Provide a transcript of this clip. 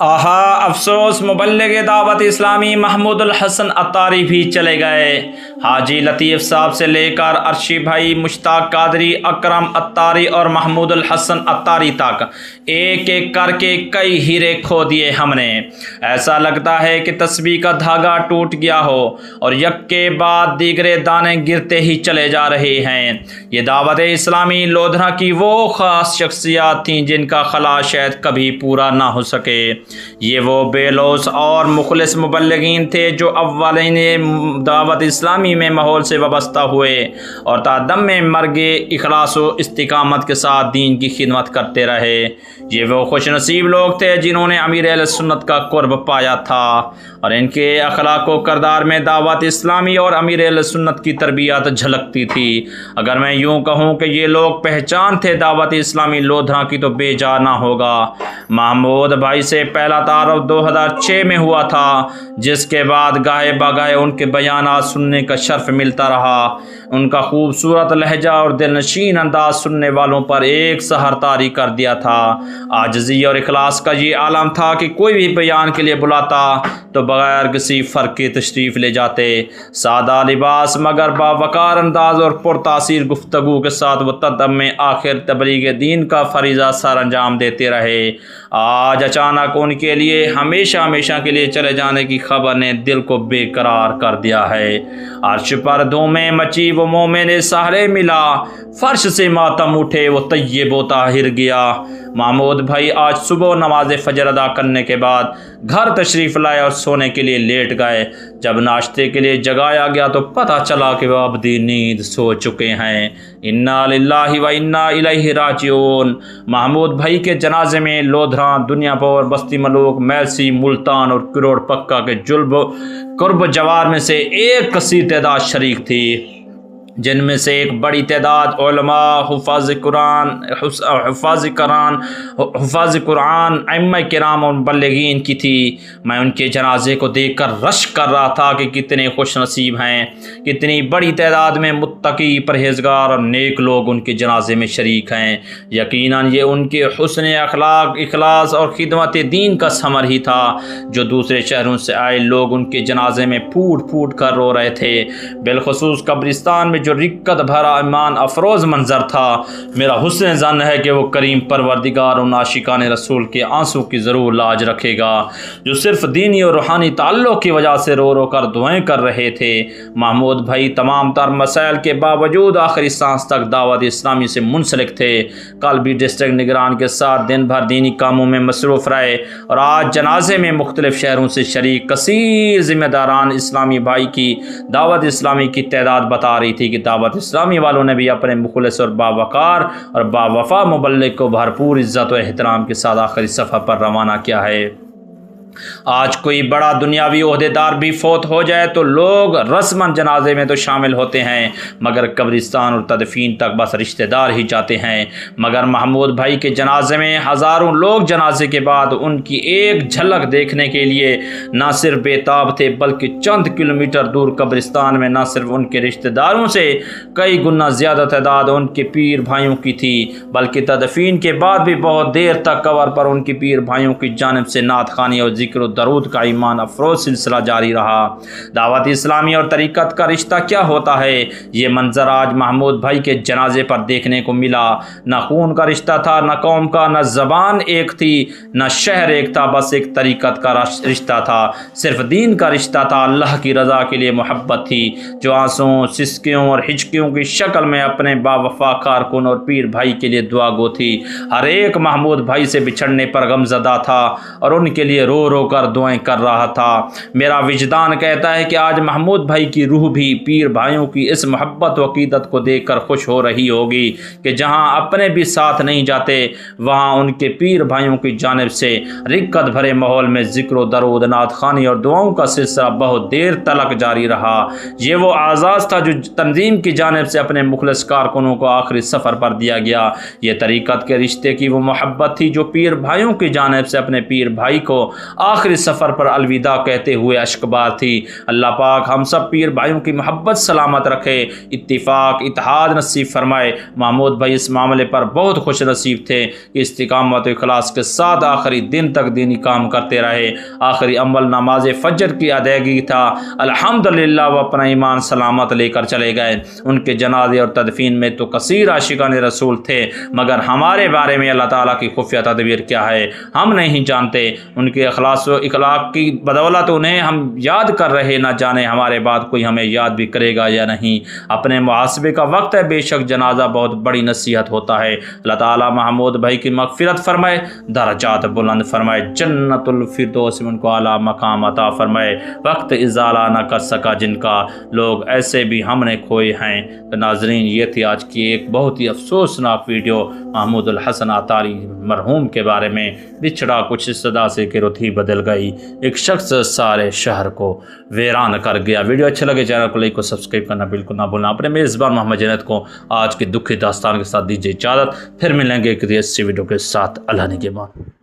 आहा अफसोस, मुबल्लिग दावत इस्लामी महमूद उल हसन अत्तारी भी चले गए। हाजी लतीफ़ साहब से लेकर अर्शी भाई, मुश्ताक कादरी, अकरम अत्तारी और महमूद उल हसन अत्तारी तक एक एक करके कई हीरे खो दिए हमने। ऐसा लगता है कि तस्बीह का धागा टूट गया हो और यक के बाद दीगरे दाने गिरते ही चले जा रहे हैं। ये दावत इस्लामी लोधरा की वो ख़ास शख्सियात थीं जिनका खला शायद कभी पूरा ना हो सके। ये वो बेलौस और मुखलिस मुबल्लिगीन थे जो अव्वलीन दावत इस्लामी में माहौल से वाबस्ता हुए और तादम में मर्गे इखलास व इस्तिकामत के साथ दीन की खिदमत करते रहे। ये वो खुश नसीब लोग थे जिन्होंने अमीर अहले सुन्नत का कुर्ब पाया था और इनके अखलाक व करदार में दावत इस्लामी और अमीर अहले सुन्नत की तरबियत झलकती थी। अगर मैं यूँ कहूँ कि ये लोग पहचान थे दावत इस्लामी लोधरा की तो बेजा ना होगा। महमूद भाई से पहला तारुफ 2006 में हुआ था, जिसके बाद गाहे बगाहे उनके बयानात सुनने का शर्फ मिलता रहा। उनका खूबसूरत लहजा और दिलनशीन अंदाज सुनने वालों पर एक सहर तारी कर दिया था। आजिज़ी और इखलास का ये आलम था कि कोई भी बयान के लिए बुलाता तो बगैर किसी फ़र्क की तशरीफ़ ले जाते। सादा लिबास मगर बावकार अंदाज और पुरतासीर गुफ्तगू के साथ वो तदम में आखिर तबलीग दीन का फरीज़ा सर अंजाम देते रहे। आज अचानक उनके लिए हमेशा हमेशा के लिए चले जाने की खबर ने दिल को बेकरार कर दिया है। अर्श पर धूमें मची वो मोमिन सहारे मिला, फर्श से मातम उठे वो तय्यब व ताहिर गया। महमूद भाई आज सुबह नमाज फजर अदा करने के बाद घर तशरीफ़ लाए और सोने के लिए लेट गए। जब नाश्ते के लिए जगाया गया तो पता चला कि वह अबदी नींद सो चुके हैं। इन्ना लिल्लाहि व इन्ना इलैहि राजिऊन। महमूद भाई के जनाजे में लोधरा, दुनियापुर, बस्ती मलूक, मैलसी, मुल्तान और किरोड़ पक्का के जुल्ब कुर्ब जवार में से एक कसीर तादाद शरीक थी, जिनमें से एक बड़ी तादाद उलमा, हुफ़ाज़ कुरान, अइम्मा किराम और मुबल्लिगीन की थी। मैं उनके जनाजे को देखकर रश कर रहा था कि कितने खुश नसीब हैं, कितनी बड़ी तादाद में मुत्तकी, परहेजगार और नेक लोग उनके जनाजे में शरीक हैं। यकीनन ये उनके हुस्न अखलाक, इखलास और खिदमत दीन का समर ही था जो दूसरे शहरों से आए लोग उनके जनाजे में फूट फूट कर रो रहे थे। बिलखुसूस कब्रिस्तान में जो रिक्कत भरा ईमान अफरोज मंजर था, मेरा हुस्न ज़न है कि वो करीम परवरदिगार उन आशिकान रसूल के आंसू की ज़रूर लाज रखेगा जो सिर्फ दीनी और रूहानी ताल्लुक़ की वजह से रो रो कर दुआएं कर रहे थे। महमूद भाई तमाम तर मसाइल के बावजूद आखिरी सांस तक दावत इस्लामी से मुंसलिक थे। कल भी डिस्ट्रिक्ट निगरान के साथ दिन भर दीनी कामों में मसरूफ़ रहे और आज जनाजे में मुख्तलिफ शहरों से शरीक कसीर ज़िम्मेदारान इस्लामी भाई की दावत इस्लामी की तादाद बता रही थी कि दावत इस्लामी वालों ने भी अपने मुखलिस और बावकार और बावफा मुबल्लिग को भरपूर इज़्ज़त और एहतराम के साथ आखिरी सफ़र पर रवाना किया है। आज कोई बड़ा दुनियावी ओहदेदार भी फोत हो जाए तो लोग रस्मन जनाजे में तो शामिल होते हैं, मगर कब्रिस्तान और तदफीन तक बस रिश्तेदार ही जाते हैं। मगर महमूद भाई के जनाजे में हज़ारों लोग जनाजे के बाद उनकी एक झलक देखने के लिए न सिर्फ बेताब थे, बल्कि चंद किलोमीटर दूर कब्रिस्तान में न सिर्फ उनके रिश्तेदारों से कई गुना ज़्यादा तादाद उनके पीर भाइयों की थी, बल्कि तदफीन के बाद भी बहुत देर तक कबर पर उनके पीर भाइयों की जानिब से नात खानी और ज़िक्र दरूद का ईमान अफरोज सिलसिला जारी रहा। दावत इस्लामी और तरीक़त का रिश्ता क्या होता है, ये मंजर आज महमूद भाई के जनाजे पर देखने को मिला। न खून का रिश्ता था, न कौम का, न ज़बान एक थी, न शहर एक था, बस एक तरीक़त का रिश्ता था, सिर्फ दीन का रिश्ता था। अल्लाह की रज़ा के लिए मोहब्बत थी जो आंसुओं, सिसकियों और हिचकियों की शक्ल में अपने बावफा कारकुन और पीर भाई के लिए दुआ गो थी। हर एक महमूद भाई से बिछड़ने पर गमज़दा था और उनके लिए रो रो कर दुआएं कर रहा था। मेरा विजदान कहता है कि आज महमूद भाई की रूह भी पीर भाइयों की इस मोहब्बत व अक़ीदत को देखकर खुश हो रही होगी कि जहां अपने भी साथ नहीं जाते वहां उनके पीर भाइयों की जानिब से रिक्कत भरे माहौल में ज़िक्र दरूद, नात खानी और दुआओं का सिलसिला बहुत देर तलक जारी रहा। ये वो आज़ाज़ था जो तंजीम की जानिब से अपने मुखलिस कारकुनों को आखिरी सफ़र पर दिया गया। ये तरीक़त के रिश्ते की वो मोहब्बत थी जो पीर भाइयों की जानिब से अपने पीर भाई को آخری سفر پر الوداع کہتے ہوئے اشکبار تھی۔ اللہ پاک ہم سب پیر بھائیوں کی محبت سلامت رکھے، اتفاق اتحاد نصیب فرمائے۔ محمود بھائی اس معاملے پر بہت خوش نصیب تھے کہ استقامت و اخلاص کے ساتھ آخری دن تک دینی کام کرتے رہے۔ آخری عمل نماز فجر کی ادائیگی تھا۔ الحمدللہ وہ اپنا ایمان سلامت لے کر چلے گئے۔ ان کے جنازے اور تدفین میں تو کثیر عاشقان رسول تھے، مگر ہمارے بارے میں اللہ تعالیٰ کی خفیہ تدبیر کیا ہے ہم نہیں جانتے۔ ان کے اخلاص و اخلاق کی بدولت انہیں ہم یاد کر رہے، نہ جانے ہمارے بعد کوئی ہمیں یاد بھی کرے گا یا نہیں۔ اپنے محاسبے کا وقت ہے، بے شک جنازہ بہت بڑی نصیحت ہوتا ہے۔ اللہ تعالیٰ محمود بھائی کی مغفرت فرمائے، درجات بلند فرمائے، جنت الفردوس میں ان کو اعلیٰ مقام عطا فرمائے۔ وقت ازالہ نہ کر سکا جن کا، لوگ ایسے بھی ہم نے کھوئے ہیں۔ تو ناظرین یہ تھی آج کی ایک بہت ہی افسوسناک ویڈیو محمود الحسن عطاری مرحوم کے بارے میں۔ بچھڑا کچھ اس صدا سے کہ رتھی بدل گئی، ایک شخص سارے شہر کو ویران کر گیا۔ ویڈیو اچھے لگے چینل کو لائک کو سبسکرائب کرنا بالکل نہ بھولنا۔ اپنے میزبان محمد جنید کو آج کی دکھی داستان کے ساتھ دیجیے اجازت، پھر ملیں گے ایک اچھی ویڈیو کے ساتھ۔ اللہ نگہبان۔